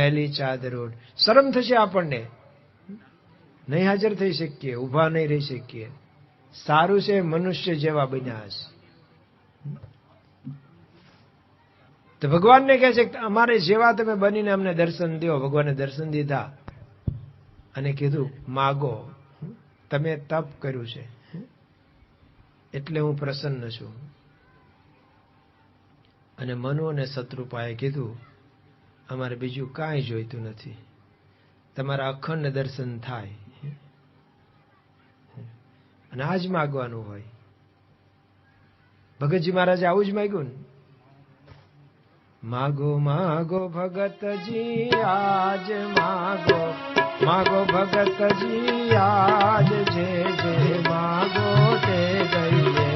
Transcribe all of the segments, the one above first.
પહેલી ચાદરોડ. શરમ થશે આપણને, નહીં હાજર થઈ શકીએ, ઊભા નહીં રહી શકીએ. સારું છે મનુષ્ય જેવા બન્યા હશે. તો ભગવાનને કહે છે કે અમારે જેવા તમે બનીને અમને દર્શન દો. ભગવાને દર્શન દીધા અને કીધું માગો, તમે તપ કર્યું છે એટલે હું પ્રસન્ન છું. અને મનુ અને શત્રુપાએ કીધું અમારે બીજું કાંઈ જોઈતું નથી, તમારા અખંડ દર્શન થાય અને આ જ માગવાનું હોય. ભગતજી મહારાજે આવું જ માગ્યું ને, માગો માગો ભગતજી આજ માગો, માગો ભગતજી આજ, જે જે માગો તે દઈએ.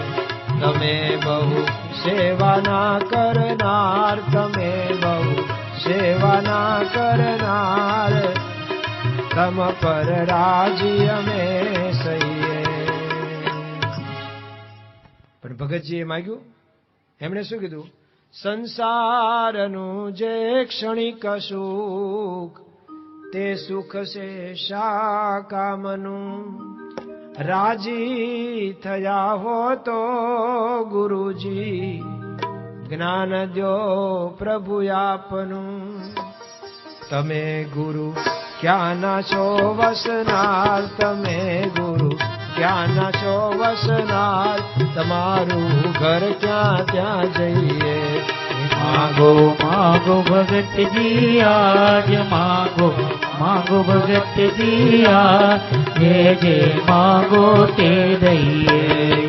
તમે બહુ સેવાના કરનાર, તમે બહુ સેવાના કરનાર, તમ પર રાજી અમે સહીએ. પણ ભગતજીએ માગ્યું, એમણે શું કીધું? સંસારનું જે ક્ષણિક સુખ, તે સુખ છે શા કામનું. રાજી થયા હો તો ગુરુજી, જ્ઞાન દ્યો પ્રભુ આપનું. તમે ગુરુ ક્યાંના છો વસનાર, તમે ગુરુ ક્યાંના છો વસનાર, તમારું ઘર ક્યાં ત્યાં જઈએ. માગો માગો ભગતજી આજ, માગો માગો ભગતજી આજ, જે જે માગો તે દઈએ.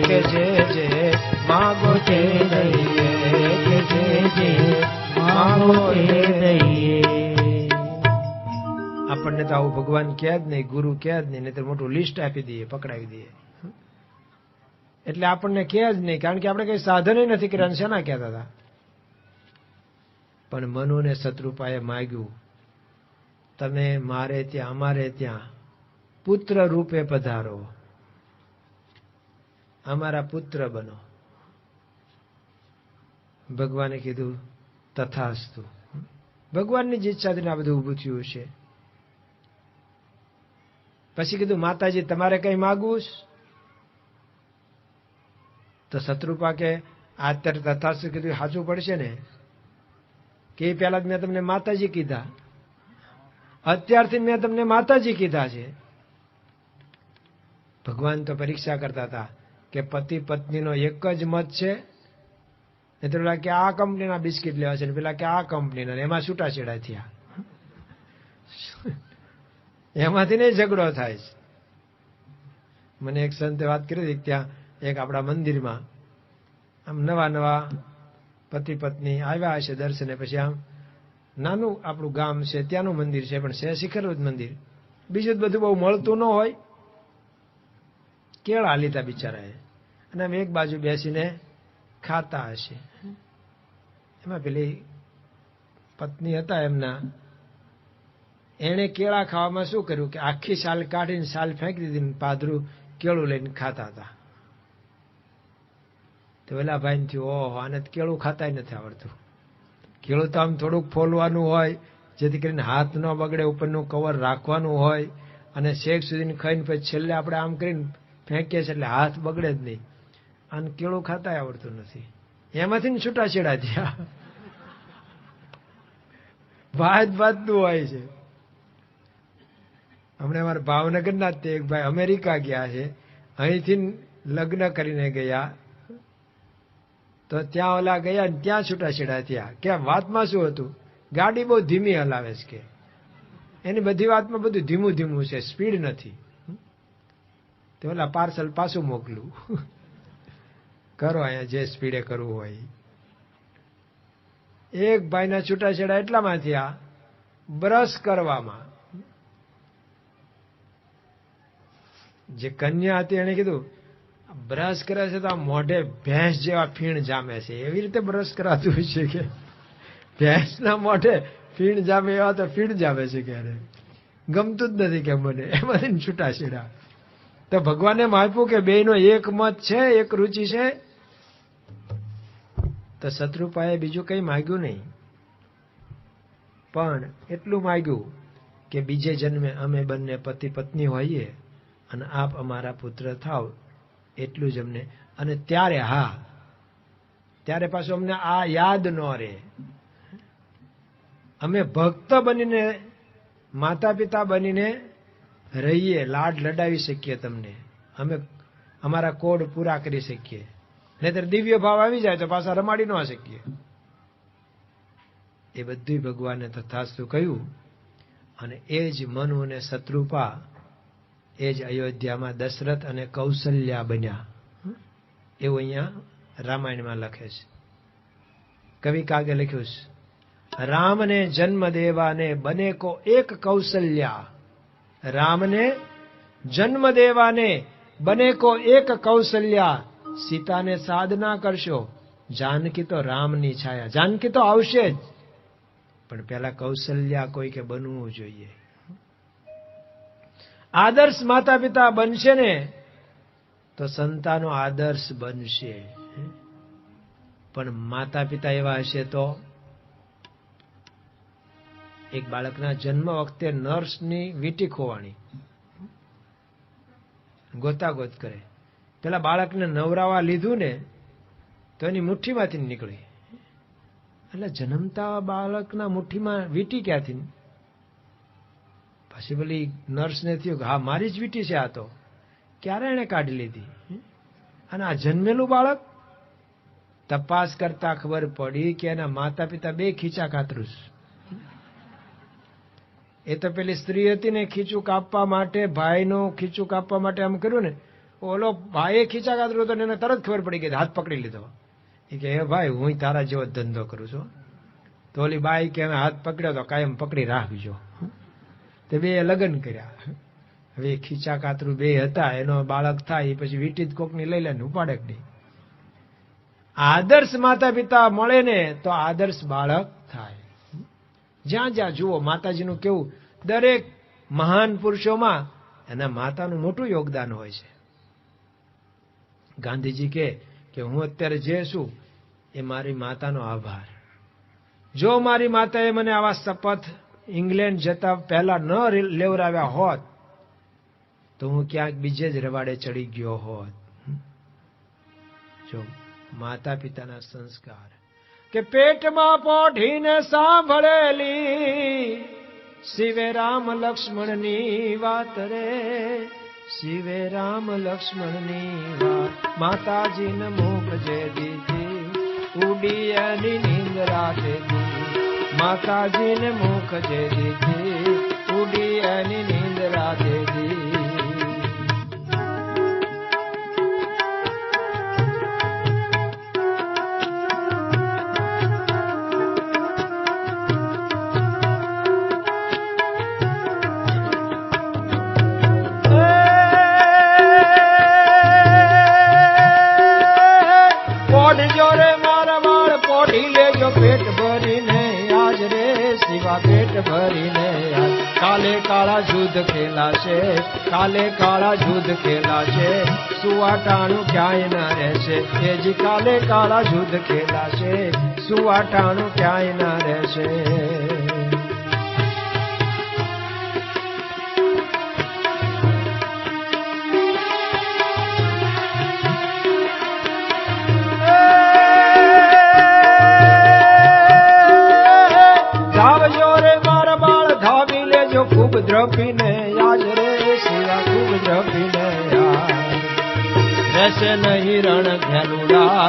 કે જે જે માગો તે દઈએ, કે જે જે માગો તે દઈએ. આપણને તો આવું ભગવાન કહે જ નહીં, ગુરુ કહે જ નહીં, નહીં તો મોટું લિસ્ટ આપી દઈએ, પકડાવી દઈએ. એટલે આપણને કહે જ નહીં, કારણ કે આપણે કઈ સાધન નથી કર્યા. શેના કહેતા હતા? પણ મનુ ને શત્રુપાએ માગ્યું, તમે મારે ત્યાં અમારે ત્યાં પુત્ર રૂપે પધારો, અમારા પુત્ર બનો. ભગવાને કીધું તથાસ્તુ. ભગવાનની જ ઈચ્છાથી આ બધું ઊભું થયું છે. પછી કીધું માતાજી તમારે કઈ માગવું? તો શત્રુપા કે અત્યારે તથાસ્તુ કીધું સાચું પડશે ને, કે પેલા મેં તમને માતાજી કીધા, અત્યારથી મેં તમને માતાજી કીધા છે. ભગવાન તો પરીક્ષા કરતા હતા કે પતિ પત્નીનો એક જ મત છે, ને તો પેલા કે આ કંપનીના બિસ્કિટ લેવા છે, ને પેલા કે આ કંપનીના, એમાં છૂટાછેડા થયા. એમાંથી નહીં ઝઘડો થાય છે. મને એક સંતે વાત કરી હતી, ત્યાં એક આપણા મંદિરમાં આમ નવા નવા પતિ પત્ની આવ્યા હશે દર્શને. પછી આમ નાનું આપણું ગામ છે, ત્યાંનું મંદિર છે, પણ છે શિખરવત મંદિર. બીજું બધું બહુ મળતું ન હોય. કેળા લીધા બિચારાએ, અને આમ એક બાજુ બેસીને ખાતા હશે. એમાં પેલી પત્ની હતા એમના, એણે કેળા ખાવામાં શું કર્યું કે આખી સાલ કાઢીને સાલ ફેંકી દીધી, પાદરું કેળું લઈને ખાતા હતા. તો પેલા ભાઈ થયું, ઓહો, આને કેળું ખાતા નથી આવડતું. કેળું તો આમ થોડુંક ફોલવાનું હોય, જેથી કરીને હાથ ન બગડે, ઉપરનું કવર રાખવાનું હોય, અને શેક સુધી ખાઈને પછી છેલ્લે આપણે આમ કરીને ફેંકીએ છીએ એટલે હાથ બગડે જ નહીં. આને કેળું ખાતા આવડતું નથી. એમાંથી ને છૂટાછેડા થયા. બાદનું હોય છે. હમણાં અમારા ભાવનગરના જ એક ભાઈ અમેરિકા ગયા છે, અહીંથી લગ્ન કરીને ગયા, તો ત્યાં ઓલા ગયા ને ત્યાં છૂટાછેડા થયા. કે વાતમાં શું હતું? ગાડી બહુ ધીમી હલાવે છે, કે એની બધી વાતમાં બધું ધીમું ધીમું છે, સ્પીડ નથી. તો ઓલા પાર્સલ પાછું મોકલું, કરો અહીંયા જે સ્પીડે કરવું હોય. એક ભાઈના છૂટાછેડા એટલામાં થયા, બ્રશ કરવામાં. જે કન્યા હતી એને કીધું બ્રશ કરે છે તો આ મોઢે ભેંસ જેવા ફીણ જામે છે, એવી રીતે બ્રશ કરાતું છે કે ભેંસના મોઢે ફીણ જામે એવા તો ફીણ જામે છે, ક્યારે ગમતું જ નથી કે મને. એમાંથી છૂટાછેડા. તો ભગવાને માપ્યું કે બેયનો એક મત છે, એક રુચિ છે. તો શત્રુપાએ બીજું કઈ માંગ્યું નહીં. પણ એટલું માંગ્યું કે બીજે જન્મે અમે બંને પતિ પત્ની હોઈએ અને આપ અમારા પુત્ર થાવ, એટલું જ અમને. અને ત્યારે ત્યારે પાછું અમને આ યાદ ન રહે. અમે ભક્ત બનીને, માતા પિતા બનીને રહીએ, લાડ લડાવી શકીએ તમને, અમે અમારા કોડ પૂરા કરી શકીએ. નહીતર દિવ્ય ભાવ આવી જાય તો પાછા રમાડી ન શકીએ. એ બધું ભગવાને તથાસ્તુ કહ્યું. અને એ જ મનુ અને શત્રુપા, એ જ અયોધ્યામાં દશરથ અને કૌશલ્યા બન્યા, એવું અહીંયા રામાયણમાં લખે છે. કવિ કાગે લખ્યું છે, રામને જન્મ દેવાને બને કો એક કૌશલ્યા, રામને જન્મ દેવાને બને કો એક કૌશલ્યા, સીતાને સાધના કરશો, જાનકી તો રામની છાયા. જાનકી તો આવશે જ, પણ પેલા કૌશલ્યા કોઈ કે બનવું જોઈએ. આદર્શ માતા પિતા બનશે ને તો સંતાનો આદર્શ બનશે. પણ માતા પિતા એવા હશે તો, એક બાળકના જન્મ વખતે નર્સની વીંટી ખોવાણી, ગોતાગોત કરે. પેલા બાળકને નવરાવા લીધું ને તો એની મુઠ્ઠીમાંથી નીકળી. એટલે જન્મતા બાળકના મુઠ્ઠીમાં વીંટી ક્યાંથી? પછી પેલી નર્સને થયું કે હા મારી જ વીંટી છે આ તો, ક્યારે એને કાઢી લીધી? અને આ જન્મેલું બાળક? તપાસ કરતા ખબર પડી કે એના માતા પિતા બે ખીચા કાતરું. એ તો પેલી સ્ત્રી હતી ને, ખીચું કાપવા માટે, ભાઈનું ખીચું કાપવા માટે આમ કર્યું ને, ઓલો ભાઈએ ખીચા કાતરું હતો ને એને તરત ખબર પડી ગઈ, હાથ પકડી લીધો. એ કે હે ભાઈ, હું તારા જેવો ધંધો કરું છું. તો ઓલી બાઈ કે હાથ પકડ્યો તો કાયમ પકડી રાખજો. તે બે લગ્ન કર્યા. હવે ખીચા કાતરું બે હતા, એનો બાળક થાય પછી વીંટી કોકની લઈ લે ને ઉપાડે નહીં. આદર્શ માતા પિતા મળે ને તો આદર્શ બાળક થાય. જ્યાં જ્યાં જુઓ માતાજીનું કેવું, દરેક મહાન પુરુષોમાં એના માતાનું મોટું યોગદાન હોય છે. ગાંધીજી કે હું અત્યારે જે છું એ મારી માતાનો આભાર. જો મારી માતાએ મને આવા શપથ ઇંગ્લેન્ડ જતા પહેલા ન લેવરાવ્યા હોત તો હું ક્યાંક બીજે જ રવાડે ચડી ગયો હોત. જો માતા પિતાના સંસ્કાર, કે પેટમાં પોઢીને સાંભળેલી શિવે રામ લક્ષ્મણની વાત રે, શિવે રામ લક્ષ્મણની વાત, માતાજીને મુખ જે દીધી ઉડી એની નિંદ્રા દીધી, માતાજીને મુખ જે દીધી ઉડી એની નિંદ્રા દીધી. પેટ ભરીને કાલે કાળા જુદ ખેલાશે, કાલે કાળા જુદ ખેલાશે, સુવાટાણું ક્યાંય ના રહેશે. એ જી કાલે કાળા જુદ ખેલાશે, સુવાટાણું ક્યાંય ના રહેશે. ખૂબ દ્રપીને યાદ રે શિવા, ખૂબ દ્રપીને યાદ રહેશે નહીં રણ ઘેલુડા,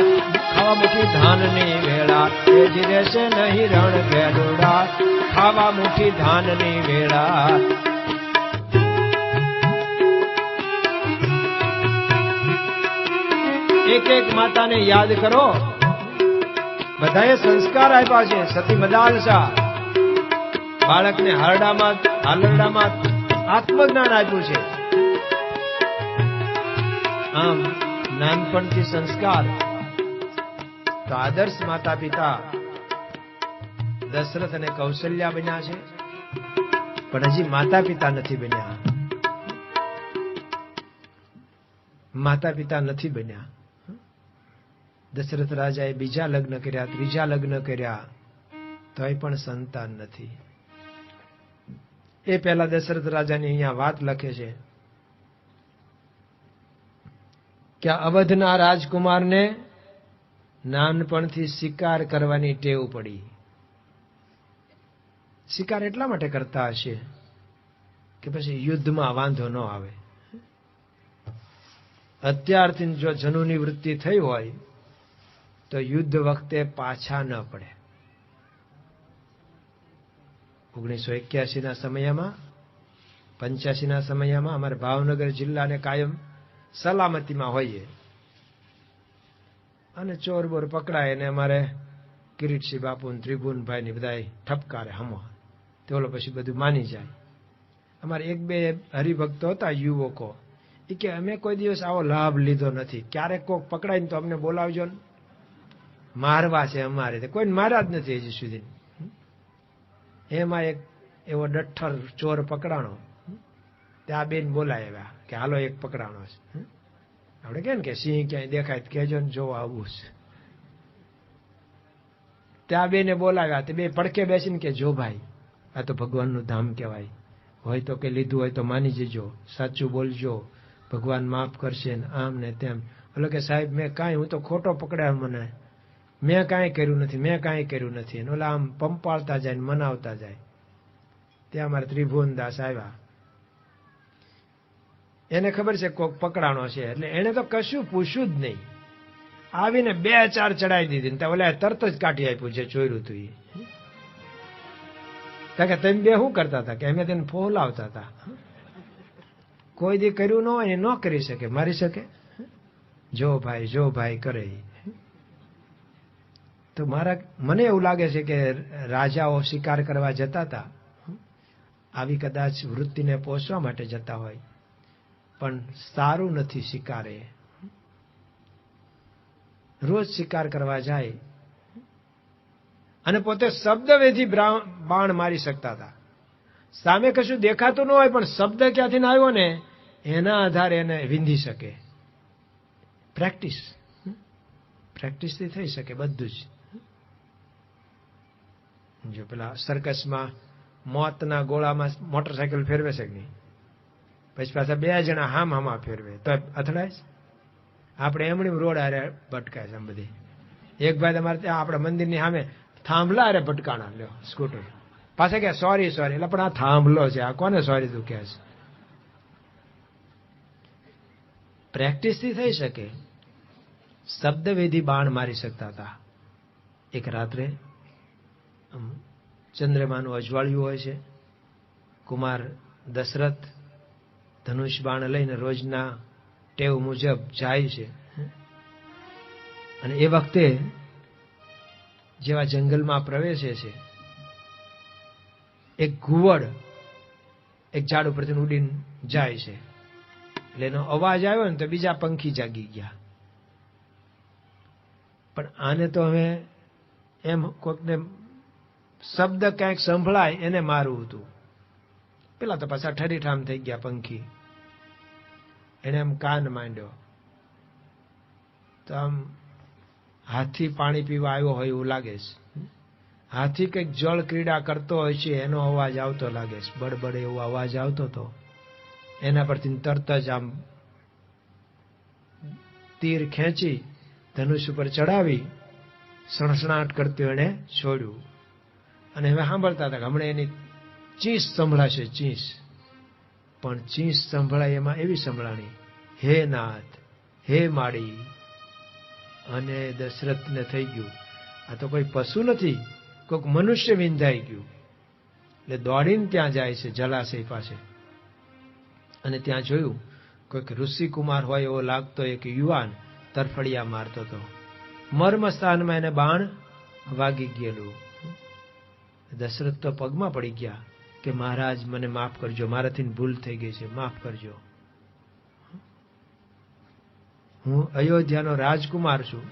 ખાવા મુઠી ધાનની વેળા. એ જ રહેશે નહીં રણ ઘેલુડા, ખાવા મુઠી ધાનની વેળા. એક એક માતાને યાદ કરો. બધાએ સંસ્કાર આપ્યા છે. સતી મદાલસા બાળકને હાલરડામાં આત્મજ્ઞાન આપ્યું છે. આમ નાનપણથી સંસ્કાર તો આદર્શ માતા પિતા દશરથ અને કૌશલ્યા બન્યા છે, પણ હજી માતા પિતા નથી બન્યા. માતા પિતા નથી બન્યા. દશરથ રાજાએ બીજા લગ્ન કર્યા, ત્રીજા લગ્ન કર્યા, તોય પણ સંતાન નથી. એ પહેલા દશરથ રાજાની અહીંયા વાત લખે છે કે અવધના રાજકુમારને નાનપણથી શિકાર કરવાની ટેવ પડી. શિકાર એટલા માટે કરતા હશે કે પછી યુદ્ધમાં વાંધો ન આવે. અત્યારથી જો જનુની વૃત્તિ થઈ હોય તો યુદ્ધ વખતે પાછા ન પડે. 1981 સમયમાં 85 સમયમાં અમારે ભાવનગર જિલ્લાને કાયમ સલામતીમાં હોઈએ અને ચોર બોર પકડાય અને અમારે કિરીટસિંહ બાપુ ત્રિભુવનભાઈ ની બધા ઠપકારે હમો તે ઓલો પછી બધું માની જાય. અમારે એક બે હરિભક્તો હતા યુવકો, એ કે અમે કોઈ દિવસ આવો લાભ લીધો નથી, ક્યારેક કોક પકડાય ને તો અમને બોલાવજો ને, મારવા છે અમારે. કોઈને માર્યા જ નથી હજી સુધી. એમાં એક એવો ડઠ્ઠર ચોર પકડાણો, ત્યાં બેન બોલાવ્યા કે હાલો એક પકડાણો છે. આપણે કેમ કે સિંહ ક્યાંય દેખાય તો કહેજો ને જોવા આવું છે. ત્યાં બેને બોલાવ્યા, તે બે પડકે બેસીને કે જો ભાઈ આ તો ભગવાનનું ધામ કહેવાય, હોય તો કે લીધું હોય તો માની જજો, સાચું બોલજો, ભગવાન માફ કરશે ને આમ ને તેમ. એટલે કે સાહેબ મેં કાંઈ, હું તો ખોટો પકડ્યા, મને મેં કાંઈ કર્યું નથી, મેં કાંઈ કર્યું નથી. અને ઓલા આમ પંપાળતા જાય ને મનાવતા જાય. ત્યાં અમારે ત્રિભુવનદાસ આવ્યા, એને ખબર છે કોક પકડાણો છે, એટલે એને તો કશું પૂછ્યું જ નહીં, આવીને 2-4 ચડાવી દીધી. ત્યાં ઓલા તરત જ કાઢી આપ્યું જે ચોર્યું હતું એ. કે તમે બે શું કરતા હતા? કે અમે તેને ફોલાવતા હતા. કોઈ દી કર્યું ન હોય એ ન કરી શકે, મારી શકે? જો ભાઈ કરે. તો મને એવું લાગે છે કે રાજાઓ શિકાર કરવા જતા હતા, આવી કદાચ વૃત્તિને પોષવા માટે જતા હોય, પણ સારું નથી શિકારે. રોજ શિકાર કરવા જાય અને પોતે શબ્દવેધી બાણ મારી શકતા હતા. સામે કશું દેખાતું ન હોય પણ શબ્દ ક્યાંથી આવ્યો ને એના આધારે એને વિંધી શકે. પ્રેક્ટિસથી થઈ શકે બધું જ. જો પેલા સર્કસમાં મોતના ગોળામાં મોટરસાયકલ ફેરવે છે કે નહીં, પછી પાછા 2 જણા હામાં ફેરવે તો અથડાય. આપણે એમણી રોડ આરે ભટકાય છે. આમ બધી એક ભાઈ તમારે ત્યાં આપણા મંદિરની સામે થાંભલા અરે ભટકાણા લ્યો સ્કૂટર, પાછા કે સોરી એટલે પણ આ થાંભલો છે, આ કોને સોરી તું કહે છે? પ્રેક્ટિસથી થઈ શકે. શબ્દવેધી બાણ મારી શકતા હતા. એક રાત્રે ચંદ્રમાનું અજવાળિયું હોય છે, કુમાર દશરથ ધનુષ બાણ લઈને રોજના ટેવ મુજબ જાય છે. અને એ વખતે જેવા જંગલમાં પ્રવેશે છે, એક ઘુવડ એક ઝાડ ઉપરથી ઉડીને જાય છે. એટલે એનો અવાજ આવ્યો ને તો બીજા પંખી જાગી ગયા. પણ આને તો હવે એમ કોઈકને શબ્દ ક્યાંક સંભળાય એને મારવું હતું. પેલા તો પાછા ઠરીઠામ થઈ ગયા પંખી. એને એમ કાન માંડ્યો તો આમ હાથી પાણી પીવા આવ્યો હોય એવું લાગે છે. હાથી કંઈક જળ ક્રીડા કરતો હોય છે એનો અવાજ આવતો લાગે છે, બડબડ એવો અવાજ આવતો હતો. એના પરથી તરત જ આમ તીર ખેંચી ધનુષ ઉપર ચડાવી સણસણાટ કરતું એને છોડ્યું. અને હવે સાંભળતા હતા કે હમણાં એની ચીસ સંભળાશે, ચીસ. પણ ચીસ સંભળાય એમાં એવી સંભળાણી, હે નાથ, હે માડી. અને દશરથને થઈ ગયું આ તો કોઈ પશુ નથી, કોઈક મનુષ્ય વિંધાઈ ગયું. એટલે દોડીને ત્યાં જાય છે જલાશય પાસે. અને ત્યાં જોયું કોઈક ઋષિકુમાર હોય એવો લાગતો એક યુવાન તરફડિયા મારતો હતો. મર્મ સ્થાનમાં એને બાણ વાગી ગયેલું. દશરથ તો પગમાં પડી ગયા કે મહારાજ મને માફ કરજો, મારાથી ભૂલ થઈ ગઈ છે, માફ કરજો. હું અયોધ્યાનો રાજકુમાર છું,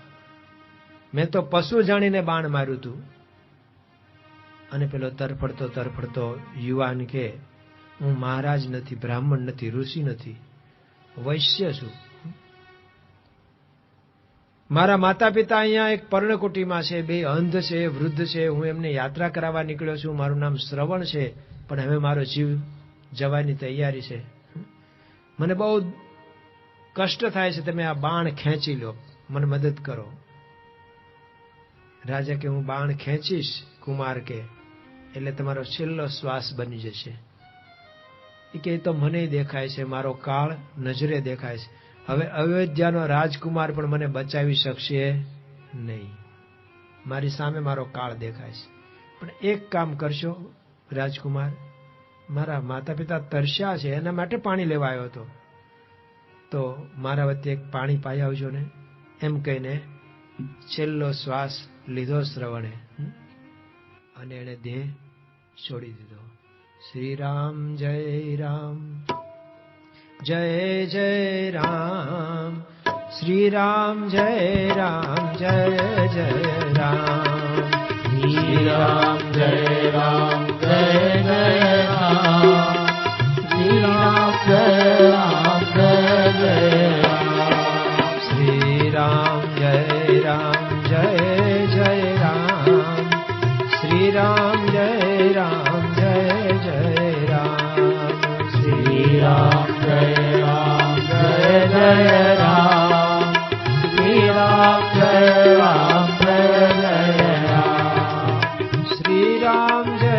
મેં તો પશુ જાણીને બાણ માર્યું હતું. અને પેલો તરફડતો યુવાન કે હું મહારાજ નથી, બ્રાહ્મણ નથી, ઋષિ નથી, વૈશ્ય છું. મારા માતા પિતા અહીંયા એક પર્ણકુટીમાં છે, 2 અંધ છે, વૃદ્ધ છે, હું એમને યાત્રા કરાવવા નીકળ્યો છું, મારું નામ શ્રવણ છે, પણ હવે મારો જીવ જવાની તૈયારી છે, મને બહુ કષ્ટ થાય છે, તમે આ બાણ ખેંચી લો, મને મદદ કરો. રાજા કે હું બાણ ખેંચીશ કુમાર કે એટલે તમારો છેલ્લો શ્વાસ બની જશે. એ કે તો મને દેખાય છે, મારો કાળ નજરે દેખાય છે. હવે અયોધ્યાનો રાજકુમાર પણ મને બચાવી શકશે નહીં, મારી સામે મારો કાળ દેખાય છે. પણ એક કામ કરશો રાજકુમાર, મારા માતા પિતા તરસ્યા છે, એના માટે પાણી લેવા આવ્યો હતો, તો મારા વચ્ચે એક પાણી પાઈ આવજો ને. એમ કહીને છેલ્લો શ્વાસ લીધો શ્રવણે અને એને દેહ છોડી દીધો. શ્રી રામ જય રામ, જય જય રામ, શ્રી રામ જય રામ, જય જય રામ, શ્રી રામ જય રામ, જય જય રામ, શ્રી રામ જય રામ, જય જય રામ, શ્રી રામ જય રામ, જય જય રામ, શ્રી રામ જય રામ, જય જય રામ, શ્રી રામ જય રામ, જય જય રામ, શ્રી રામ જય રામ, જય જય રામ, શ્રી રામ જય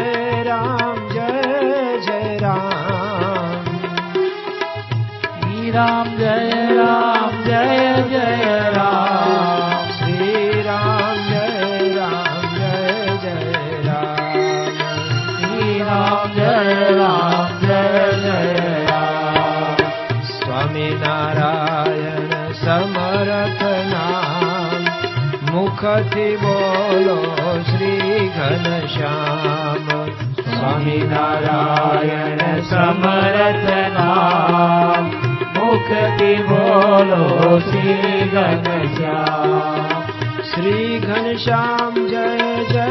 રામ, જય જય રામ, શ્રી રામ જય રામ, જય જય રામ, શ્રી રામ જય રામ, જય જય રામ, શ્રી રામ જય રામ, જય જય રામ, સ્વામિનારાયણ સમર્થ નામ, મુખથી બોલો શ્રી ઘનશ્યામ. સ્વામિનારાયણ સમર્થ નામ, મુખથી બોલો શ્રી ઘનશ્યામ. શ્રી ઘનશ્યામ જય જય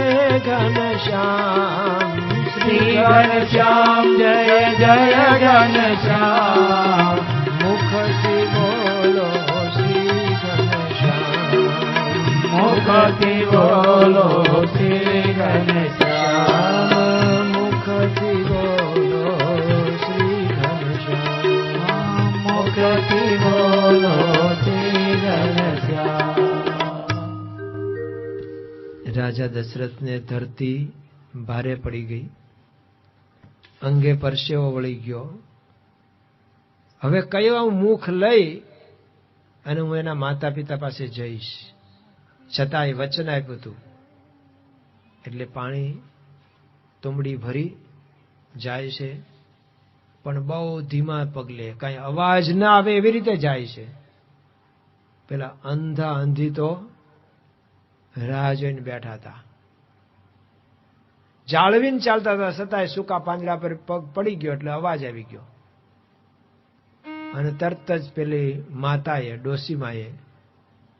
ઘનશ્યામ, શ્રી ઘનશ્યામ જય જય ઘનશ્યામ, મુખથી બોલો શ્રી ઘનશ્યામ, મુખથી બોલો શ્રી ઘનશ્યામ, મુખથી બોલો શ્રી ઘનશ્યામ, મુખથી બોલો શ્રી ઘનશ્યામ. રાજા દશરથને ધરતી ભારે પડી ગઈ, અંગે પરસેવો વળી ગયો. હવે કયો મુખ લઈ અને હું એના માતા પિતા પાસે જઈશ? છતાંય વચન આપ્યું હતું એટલે પાણી તુંબડી ભરી જાય છે, પણ બહુ ધીમા પગલે, કઈ અવાજ ના આવે એવી રીતે જાય છે. પેલા અંધા અંધી તો રાહ જોઈને બેઠા હતા, જાળવીને ચાલતા હતા, છતાંય સૂકા પાંદડા પર પગ પડી ગયો એટલે અવાજ આવી ગયો. અને તરત જ પેલી માતાએ, ડોસીમાએ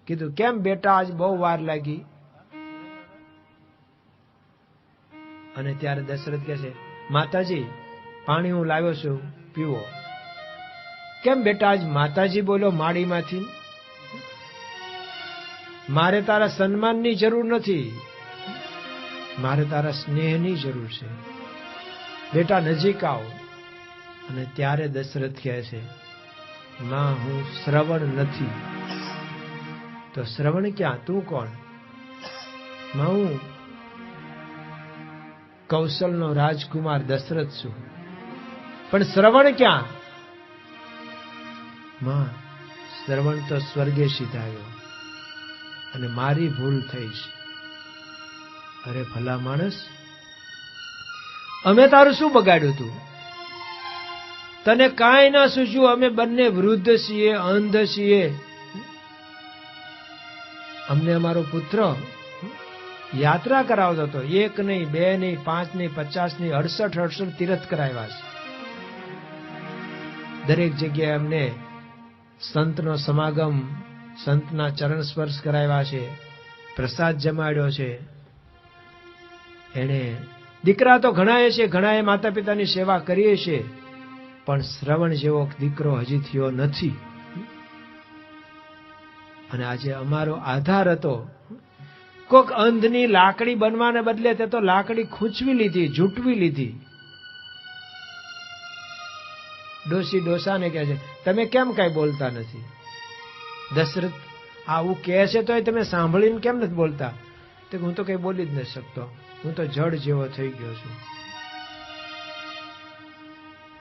કીધું, કેમ બેટા આજ બહુ વાર લાગી? અને ત્યારે દશરથ કહે છે, માતાજી પાણી હું લાવ્યો છું, પીવો. કેમ બેટા આજ માતાજી બોલો માળીમાંથી? મારે તારા સન્માનની જરૂર નથી, મારે તારા સ્નેહની જરૂર છે, બેટા નજીક આવો. અને ત્યારે દશરથ કહે છે, માં હું શ્રવણ નથી. તો શ્રવણ ક્યાં? તું કોણ? માં હું કૌશલનો રાજકુમાર દશરથ છું, પણ શ્રવણ ક્યાં? માં શ્રવણ તો સ્વર્ગે સીધાયો અને મારી ભૂલ થઈ છે. અરે ભલા માણસ, અમે તારું શું બગાડ્યું તું? તને કાંઈ ના સૂઝ્યું? અમે બંને વૃદ્ધ છીએ, અંધ છીએ. અમને અમારો પુત્ર યાત્રા કરાવતો હતો, 1 નહીં, 2 નહીં, 5 નહીં, 50 નહીં, 68 તીર્થ કરાવ્યા છે. દરેક જગ્યાએ અમને સંતનો સમાગમ, સંતના ચરણ સ્પર્શ કરાવ્યા છે, પ્રસાદ જમાડ્યો છે. એને દીકરા તો ઘણાએ છે, ઘણાએ માતા પિતાની સેવા કરીએ છે, પણ શ્રવણ જેવો દીકરો હજી થયો નથી. અને આજે અમારો આધાર હતો, કોક અંધની લાકડી બનવાને બદલે તે તો લાકડી ખૂંચવી લીધી, ઝૂંટવી લીધી. ડોશી ડોસાને કહે છે, તમે કેમ કાંઈ બોલતા નથી? દશરથ આવું કહે છે તોય તમે સાંભળીને કેમ નથી બોલતા? તો હું તો કઈ બોલી જ નથી શકતો, હું તો જડ જેવો થઈ ગયો છું.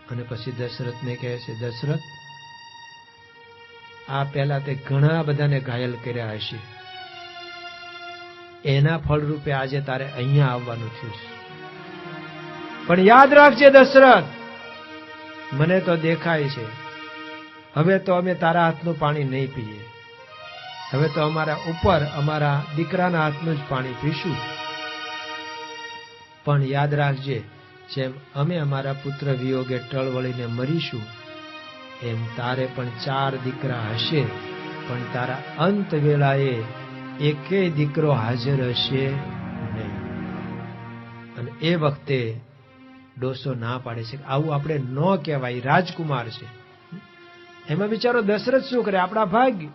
અને પછી દશરથને કહે છે, દશરથ આ પહેલા તે ઘણા બધાને ઘાયલ કર્યા હશે, એના ફળરૂપે આજે તારે અહીંયા આવવાનું થયું છે. પણ યાદ રાખજે દશરથ, મને તો દેખાય છે હવે તો અમે તારા હાથનું પાણી નહીં પીએ, હવે તો અમારા ઉપર અમારા દીકરાના હાથનું જ પાણી પીશું. પણ યાદ રાખજે, જેમ અમે અમારા પુત્ર વિયોગે ટળવળીને મરીશું, એમ તારે પણ 4 દીકરા હશે, પણ તારા અંત વેળાએ એકેય દીકરો હાજર હશે નહીં. અને એ વખતે ડોસો ના પાડે છે કે આવું આપણે ન કહેવાય, રાજકુમાર છે. એમાં બિચારો દશરથ શું કરે? આપણા ભાગ્ય.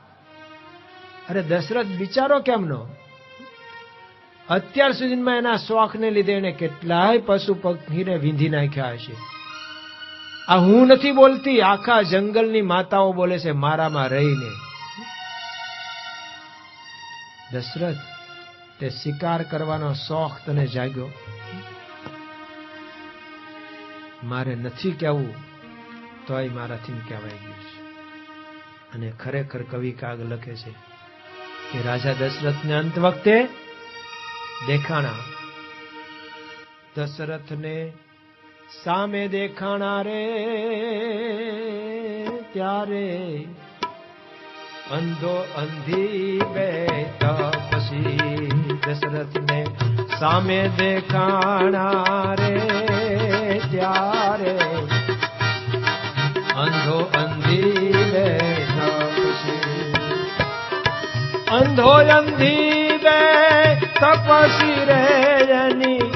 અરે દશરથ બિચારો કેમનો? અત્યાર સુધીમાં એના શોખને લીધે એને કેટલાય પશુ પક્ષીને વીંધી નાખ્યા હશે. આ હું નથી બોલતી, આખા જંગલની માતાઓ બોલે છે મારામાં રહીને. દશરથ, તે શિકાર કરવાનો શોખ તને જાગ્યો, મારે નથી કહેવું તોય મારાથી કહેવાય ગયું છે. અને ખરેખર કવિ કાગ લખે છે કે રાજા દશરથને અંત વખતે દેખાણા. દશરથને સામે દેખાણા રે ત્યારે અંધો અંધી બે તપસી. દશરથને સામે દેખાણા રે ત્યારે અંધો અંધી બે તપસી. અંધો અંધી બે તપસી રે એની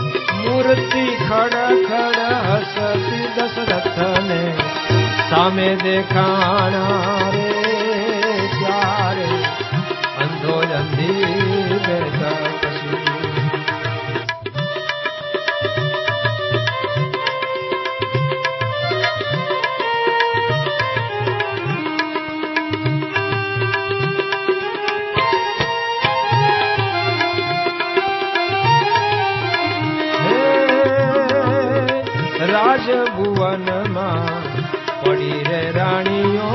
મૂર્તિ ખડ ખડ હસતી. દશરથને સામે દેખાણા રે ત્યારે અંધો અંધી બે તપસી. રાજભુવનમાં પડી રે રાણીઓ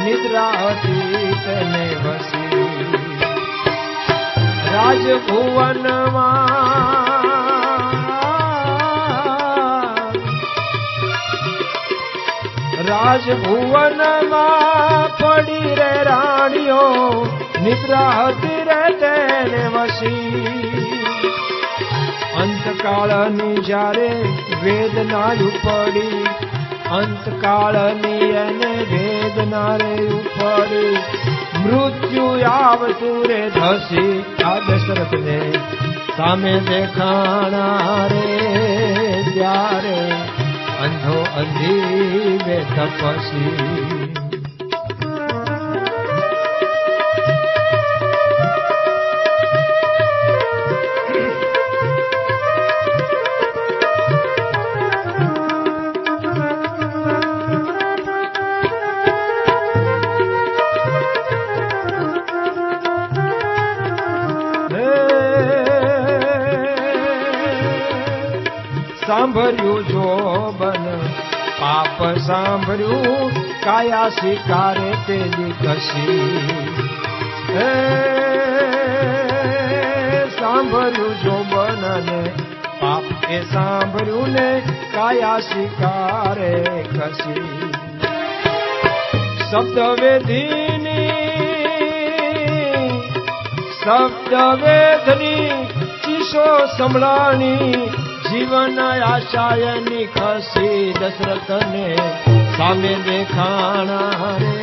નિદ્રાથી તેને વસી. રાજભુવનમાં પડી રે રાણીઓ નિદ્રાથી રે તેને વસી. અંતકાળની જ્યારે વેદના ઉપડી, અંતકાળની એને વેદના રે ઉપડી, મૃત્યુ આવતું રે ધસી. આ દશરથને સામે દેખાણા રે ત્યારે અંધો અંધી બે તપસી. સાંભળ્યું જોબન પાપ સાંભળ્યું, કાયા શિકારે તેલી કશી. સાંભળ્યું જોબન ને પાપ એ સાંભળ્યું ને કાયા શિકારે કશી. શબ્દ વેદની ચીસો સંભળાણી, જીવન આશાયની ખસી. દશરથને સામે દેખાણા રે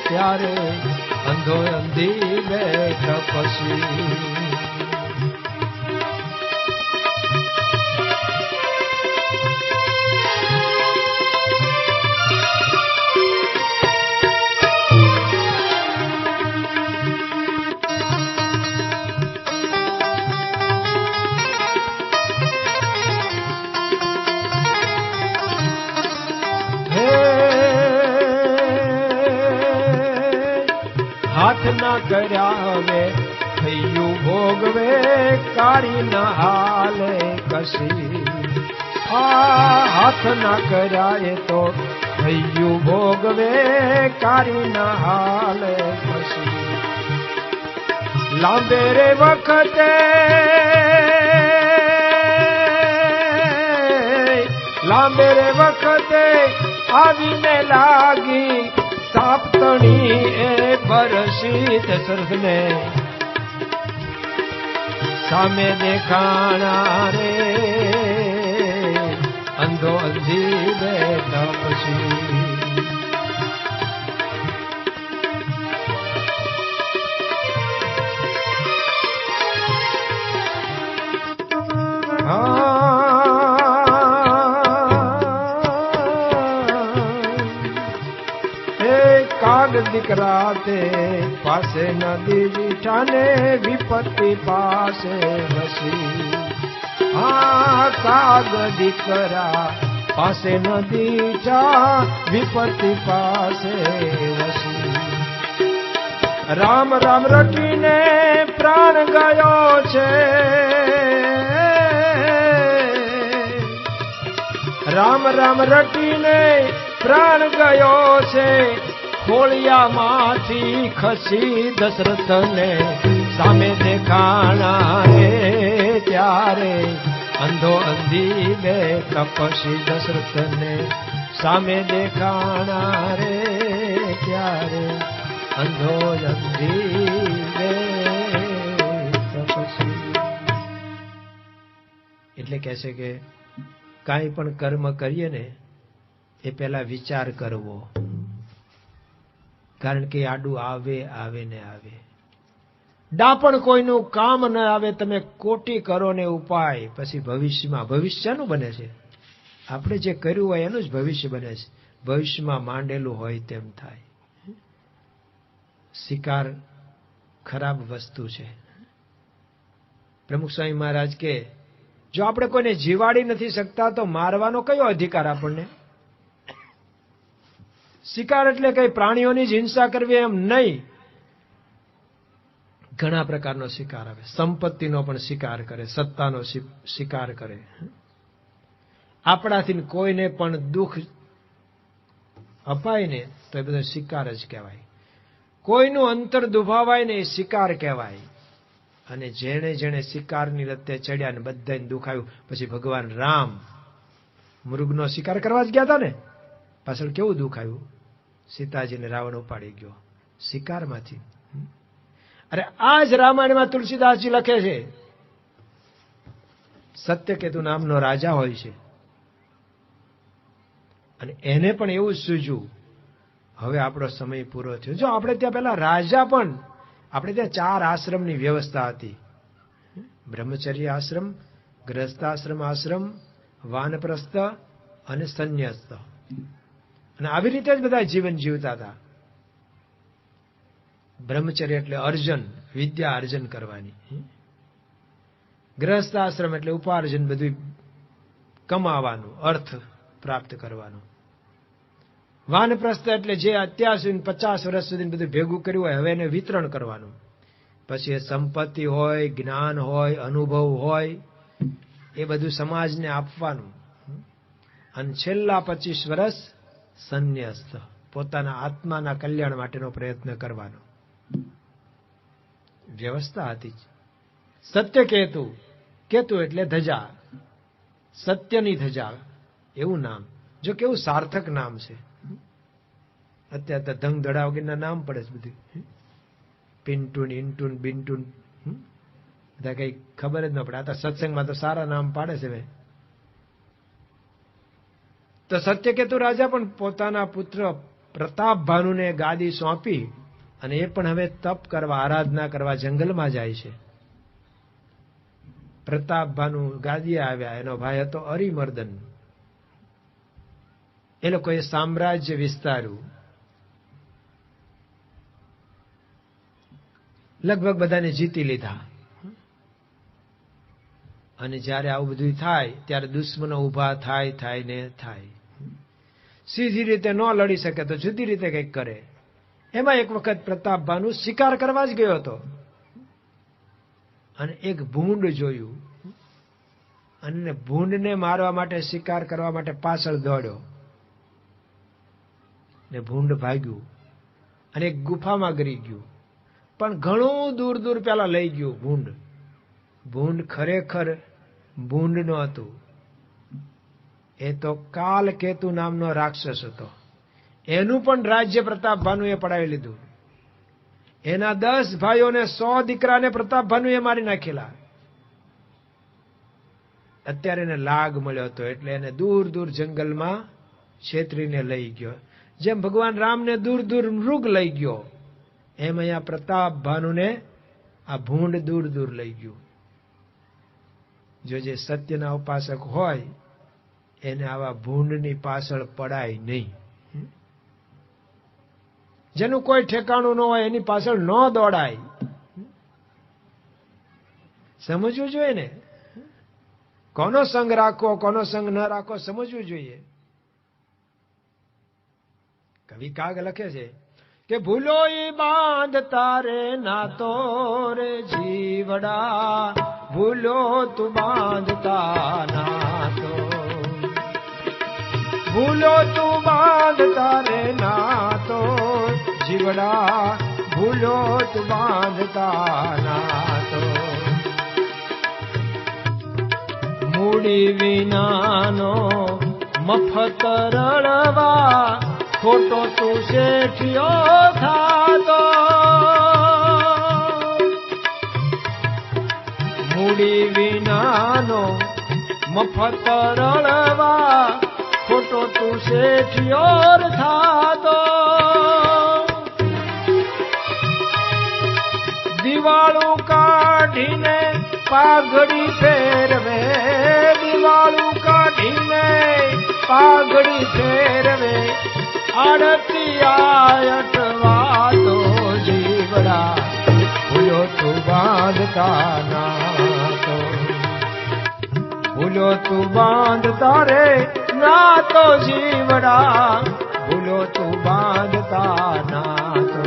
ત્યારે અંધો અંધી બે તપસી. હે ના કર્યા હવે થયું ભોગવે કાળી ના હાલે કશી. હાથ ના કર્યા એ તો થયું ભોગવે કાળી ના હાલે કશી. લાંબે રે વખતે લાંબે રે વખતે આવીને લાગી સાપતણી એ બરસી દશરથને સામે દેખાણા રે અંધો અંધી બેઠા પછી. દીકરા તે પાસે નદી વિઠાને વિપત્તિ પાસે વસી. કાગ દીકરા પાસે નદી વિપત્તિ પાસે વસી. રામ રામ રટીને પ્રાણ ગયો છે. રામ રામ રટીને પ્રાણ ગયો છે. ખોળિયામાંથી ખસી દશરથને સામે દેખાણા રે ત્યારે અંધો અંધી બે તપસી. દશરથને સામે દેખાણા રે ત્યારે અંધો અંધી બે તપસી. એટલે કહે છે કે કાંઈ પણ કર્મ કરીએ ને એ પહેલા વિચાર કરવો, કારણ કે આડું આવે આવે ને આવે. ડાપણ કોઈનું કામ ન આવે. તમે કોટી કરો ને ઉપાય, પછી ભવિષ્યમાં ભવિષ્યનું બને છે. આપણે જે કર્યું હોય એનું જ ભવિષ્ય બને છે. ભવિષ્યમાં માંડેલું હોય તેમ થાય. શિકાર ખરાબ વસ્તુ છે. પ્રમુખ સ્વામી મહારાજ કે જો આપણે કોઈને જીવાડી નથી શકતા તો મારવાનો કયો અધિકાર આપણને? શિકાર એટલે કઈ પ્રાણીઓની જ હિંસા કરવી એમ નહીં. ઘણા પ્રકારનો શિકાર આવે. સંપત્તિનો પણ શિકાર કરે, સત્તાનો શિકાર કરે. આપણાથી કોઈને પણ દુઃખ અપાય ને તો એ બધો શિકાર જ કહેવાય. કોઈનું અંતર દુભાવાય ને એ શિકાર કહેવાય. અને જેણે જેણે શિકારની લતે ચડ્યા ને બધાને દુખાયું, પછી ભગવાન રામ મૃગનો શિકાર કરવા જ ગયા હતા ને, પાછળ કેવું દુખાયું? સીતાજીને રાવણ ઉપાડી ગયો શિકારમાંથી. અરે આ જ રામાયણમાં તુલસીદાસજી લખે છે. સત્યકેતુ નામનો રાજા હોય છે અને એને પણ એવું જ સૂઝ્યું હવે આપણો સમય પૂરો થયો. જો આપણે ત્યાં પેલા રાજા પણ, આપણે ત્યાં 4 આશ્રમની વ્યવસ્થા હતી. બ્રહ્મચર્ય આશ્રમ, ગ્રહસ્થાશ્રમ આશ્રમ, વાનપ્રસ્થ અને સંન્યસ્ત. અને આવી રીતે જ બધા જીવન જીવતા હતા. બ્રહ્મચર્ય એટલે અર્જન, વિદ્યા અર્જન કરવાની. ગ્રહસ્થાશ્રમ એટલે ઉપાર્જન, બધું કમાવાનું, અર્થ પ્રાપ્ત કરવાનું. વાનપ્રસ્થ એટલે જે અત્યાર સુધી 50 વર્ષ સુધી બધું ભેગું કર્યું હોય હવે એને વિતરણ કરવાનું. પછી એ સંપત્તિ હોય, જ્ઞાન હોય, અનુભવ હોય, એ બધું સમાજને આપવાનું. અને છેલ્લા 25 વર્ષ સંન્યસ્ત, પોતાના આત્માના કલ્યાણ માટેનો પ્રયત્ન કરવાનો. વ્યવસ્થા હતી. સત્યકેતુ, કેતુ એટલે ધજા, સત્યની ધજા એવું નામ. જો કેવું સાર્થક નામ છે. અત્યારે તો ધંગ ધડા વગરના નામ પડે છે બધું. પિન્ટુન, ઇન્ટુન, બિન્ટુન, બધા કઈ ખબર જ ન પડે. આ તો સત્સંગમાં તો સારા નામ પાડે છે ભાઈ. તો સત્યકેતુ રાજા પણ પોતાના પુત્ર પ્રતાપ ભાનુને ગાદી સોંપી અને એ પણ હવે તપ કરવા, આરાધના કરવા જંગલમાં જાય છે. પ્રતાપ ભાનુ ગાદીએ આવ્યા. એનો ભાઈ હતો અરિમર્દન. એ લોકોએ સામ્રાજ્ય વિસ્તાર્યું. લગભગ બધાને જીતી લીધા. અને જ્યારે આવું બધું થાય ત્યારે દુશ્મનો ઉભા થાય ને થાય. સીધી રીતે ન લડી શકે તો જુદી રીતે કંઈક કરે. એમાં એક વખત પ્રતાપભાનુ શિકાર કરવા જ ગયો હતો અને એક ભૂંડ જોયું અને ભૂંડને મારવા માટે, શિકાર કરવા માટે પાછળ દોડ્યો ને ભૂંડ ભાગ્યું અને એક ગુફામાં ગરી ગયું. પણ ઘણું દૂર દૂર પેલા લઈ ગયું ભૂંડ. ભૂંડ ખરેખર ભૂંડ નો હતું, એ તો કાલકેતુ નામનો રાક્ષસ હતો. એનું પણ રાજ્ય પ્રતાપભાનુએ પડાવી લીધું. એના 10 ભાઈઓને 100 દીકરાને પ્રતાપભાનુએ મારી નાખેલા. અત્યારે એને લાગ મળ્યો હતો એટલે એને દૂર દૂર જંગલમાં છેતરીને લઈ ગયો. જેમ ભગવાન રામને દૂર દૂર મૃગ લઈ ગયો, એમ અહીંયા પ્રતાપભાનુને આ ભૂંડ દૂર દૂર લઈ ગયું. જો જે સત્યના ઉપાસક હોય એને આવા ભૂંડની પાછળ પડાય નહીં. જેનું કોઈ ઠેકાણું ન હોય એની પાછળ ન દોડાય. સમજવું જોઈએ ને, કોનો સંગ રાખવો કોનો સંગ ન રાખવો સમજવું જોઈએ. કવિ કાગ લખે છે કે ભૂલો ઈ બાંધતા રે નાતો રે જીવડા, ભૂલો તું બાંધતા નાતો, ભૂલો તું બાંધતા રે નાતો જીવડા, ભૂલો તું બાંધતા નાતો. મૂડી વિનાનો મફત રળવા, ખોટો તું શેઠિયો થાતો. મૂડી વિનાનો મફત રળવા, ખોટો તું શેઠિયો થાતો. દિવાળું કાઢીને પાઘડી ફેરવે, દિવાળું કાઢીને પાઘડી ફેરવે, આડતી આયટવાતો જીવડા, ભૂલો તું બાંધતા નાતો, ભૂલો તું બાંધતા રે નાતો જીવડા, ભૂલો તું બાંધતા નાતો.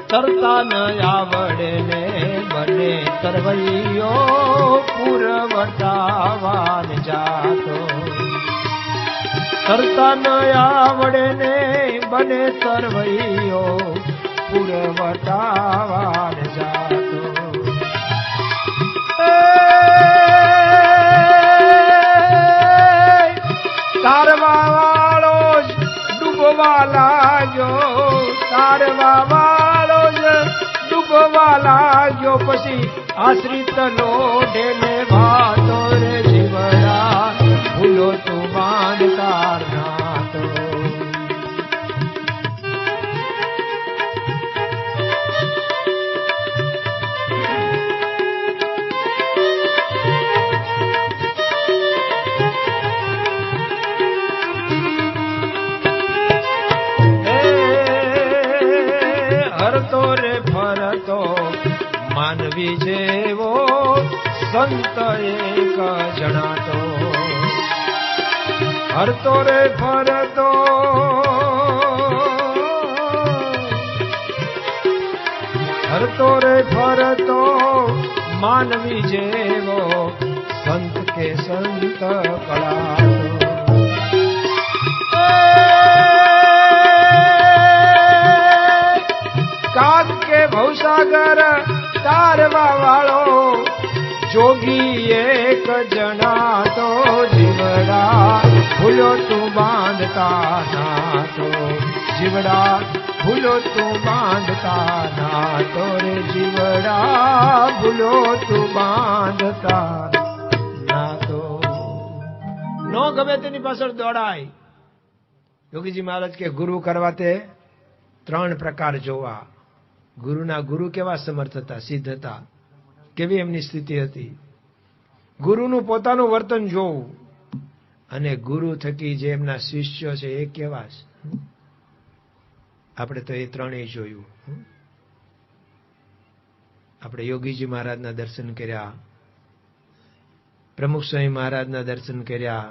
તરતા ન આવડે ને બને તરવૈયો, પુરવટાવાન જાતો. તરતા ન આવડે ને બને તરવૈયો, પુરવટાવાન જાતો. તારવા વાળો જ ડૂબવા લાગ્યો, તારવા વાળો જ ડૂબવા લાગ્યો, પછી આશ્રિત લોઢેને ભાતો રે જીવડા, ભૂલો તું બાંધતા નાતો. હરતો રે ફરતો માનવી જેવો સંત એક જણાતો. હરતો રે ફરતો હરતો રે ફરતો માનવી જેવો સંત કે સંત કળાતો. કાગ કે ભવસાગર તારવા વાળો જોગી એક જણાતો જીવડા, ભૂલો તું બાંધતા નાતો જીવડા, ભૂલો તું બાંધતા નાતો રે જીવડા, ભૂલો તું બાંધતા નાતો. નો ગમે તેની પાછળ દોડાય. યોગીજી મહારાજ કે ગુરુ કરવા તે 3 પ્રકાર જોવા. ગુરુના ગુરુ કેવા સમર્થ હતા, સિદ્ધ હતા, કેવી એમની સ્થિતિ હતી. ગુરુનું પોતાનું વર્તન જોવું અને ગુરુ થકી જે એમના શિષ્યો છે એ કેવા છે. આપણે તો એ ત્રણેય જોયું. આપણે યોગીજી મહારાજના દર્શન કર્યા, પ્રમુખ સ્વામી મહારાજના દર્શન કર્યા,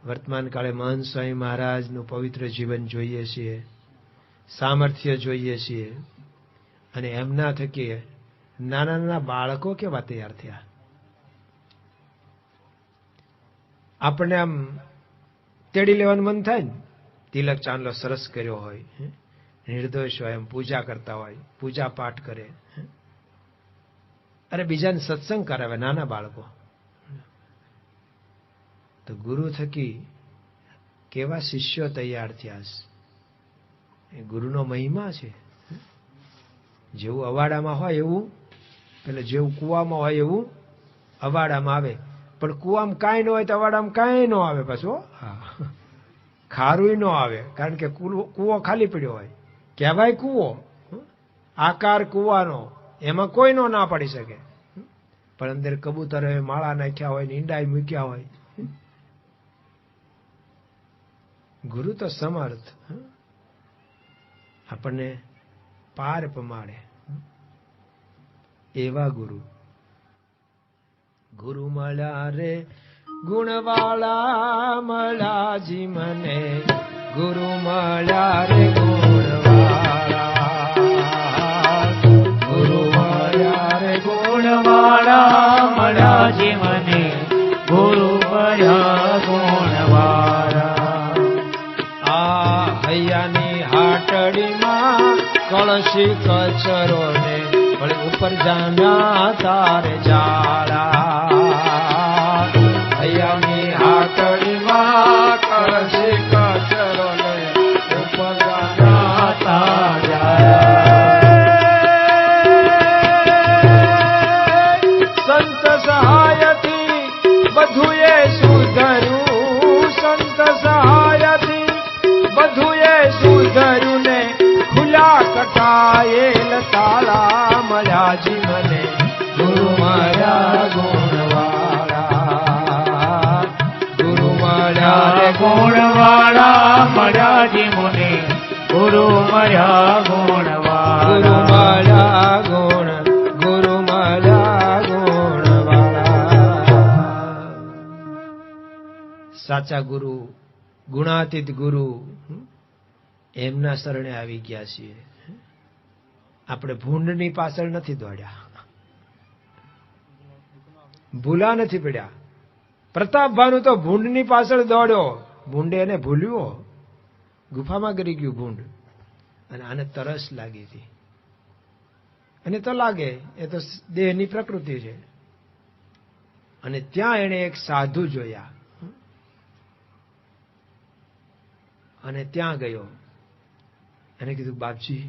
વર્તમાન કાળે મહંત સ્વામી મહારાજનું પવિત્ર જીવન જોઈએ છીએ, સામર્થ્ય જોઈએ છીએ. અને એમના થકી નાના નાના બાળકો કેવા તૈયાર થયા. આપણને આમ તેડી લેવાનું મન થાય ને, તિલક ચાંદલો સરસ કર્યો હોય, નિર્દોષ હોય, એમ પૂજા કરતા હોય, પૂજા પાઠ કરે, અરે બીજાને સત્સંગ કરાવે નાના બાળકો. તો ગુરુ થકી કેવા શિષ્યો તૈયાર થયા છે. એ ગુરુનો મહિમા છે. જેવું અવાડામાં હોય એવું, એટલે જેવું કુવામાં હોય એવું અવાડામાં આવે. પણ કુવામાં કાંઈ ન હોય તો અવાડામાં કાંઈ ન આવે પાછું. હા, ખારું ન આવે, કારણ કે કૂવો ખાલી પડ્યો હોય. કહેવાય કૂવો, આકાર કૂવાનો, એમાં કોઈ નો ના પડી શકે. પણ અંદર કબૂતરે માળા નાખ્યા હોય ને ઈંડાઈ મૂક્યા હોય. ગુરુ તો સમર્થ, આપણને પાર પમાડે એવા ગુરુ. ગુરુ મળ્યા રે ગુણવાળા, મળ્યા જી મને ગુરુ મળ્યા રે ગુણવાળા. ગુરુ મળ્યા રે ગુણવાળા, મળ્યા જી મને ગુરુ મળ્યા ગુણવાળા. આ હૈયાની હાટડીમાં કળશી કચરો ને વળી ઉપર જામ્યા તારે જાળા. હૈયાની હાટડીમાં કળશી કચરો ને ઉપર જામ્યા તારે જાળા. સંત સહાયથી બધુંએ સુધર્યું, સંત સહાયથી બધુંએ સુધર્યું ને ખુલ્લા કટાયેલ તાળા. મળ્યા જી મને ગુરુ મળ્યા ગુણવાળા. ગુરુ મળ્યા રે ગુણવાળા, મળ્યા જી મને ગુરુ મળ્યા ગુણવાળા. ગુરુ મળ્યા ગુણવાળા. સાચા ગુરુ, ગુણાતીત ગુરુ, એમના શરણે આવી ગયા છીએ. આપણે ભૂંડની પાછળ નથી દોડ્યા, ભૂલા નથી પડ્યા. પ્રતાપભાનું તો ભૂંડની પાછળ દોડ્યો, ભૂંડે એને ભૂલ્યો, ગુફામાં ગરી ગયું ભૂંડ. અને આને તરસ લાગી હતી. અને તો લાગે, એ તો દેહની પ્રકૃતિ છે. અને ત્યાં એને એક સાધુ જોયા અને ત્યાં ગયો. એને કીધું, બાપજી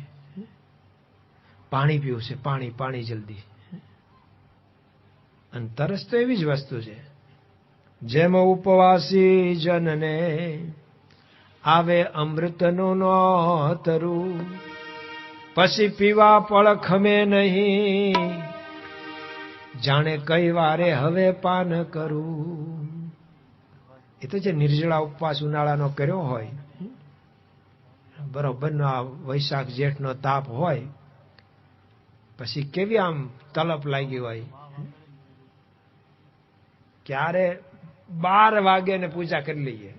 પાણી પીવું છે, પાણી પાણી જલ્દી. અને તરસ તો એવી જ વસ્તુ છે, જેમ ઉપવાસી જનને આવે અમૃતનું નોતરું, પછી પીવા પળ ખમે નહીં, જાણે કઈ વારે હવે પાન કરું. એ તો જે નિર્જળા ઉપવાસ ઉનાળાનો કર્યો હોય, બરોબરનો આ વૈશાખ જેઠનો તાપ હોય, પછી કેવી આમ તલપ લાગી હોય. ક્યારે 12 વાગે ને પૂજા કરી લઈએ,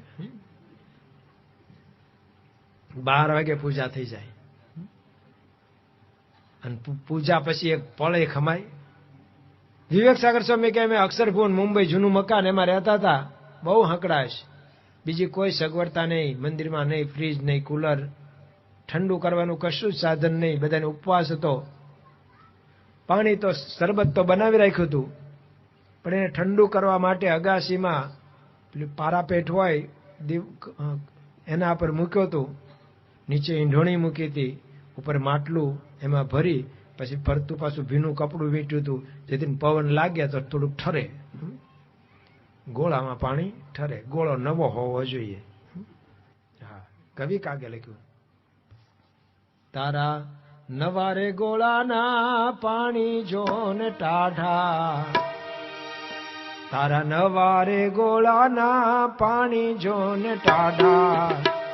12 વાગે પૂજા થઈ જાય. અને પૂજા પછી એક પળે ખમાય. વિવેક સાગર સ્વામી કે અમે અક્ષરભુવન મુંબઈ જૂનું મકાન એમાં રહેતા હતા. બહુ હંકડાશ, બીજી કોઈ સગવડતા નહીં, મંદિરમાં નહીં, ફ્રીજ નહીં, કુલર, ઠંડુ કરવાનું કશું જ સાધન નહીં. બધાને ઉપવાસ હતો. પાણી તો શરબત તો બનાવી રાખ્યું હતું, પણ એને ઠંડુ કરવા માટે અગાસીમાં પેલું પારાપેટ હોય એના પર મૂક્યો હતું. નીચે ઈંઢોણી મૂકી હતી, ઉપર માટલું એમાં ભરી, પછી ફરતું પાછું ભીનું કપડું વીંટ્યું હતું, જેથી પવન લાગે તો થોડુંક ઠરે. ગોળામાં પાણી ઠરે. ગોળો નવો હોવો જોઈએ. હા, કવિ કાગે લખ્યું, તારા નવારે ગોળાના પાણી જો ને ટાઢા, તારા નવારે ગોળાના પાણી જો ને ટાઢા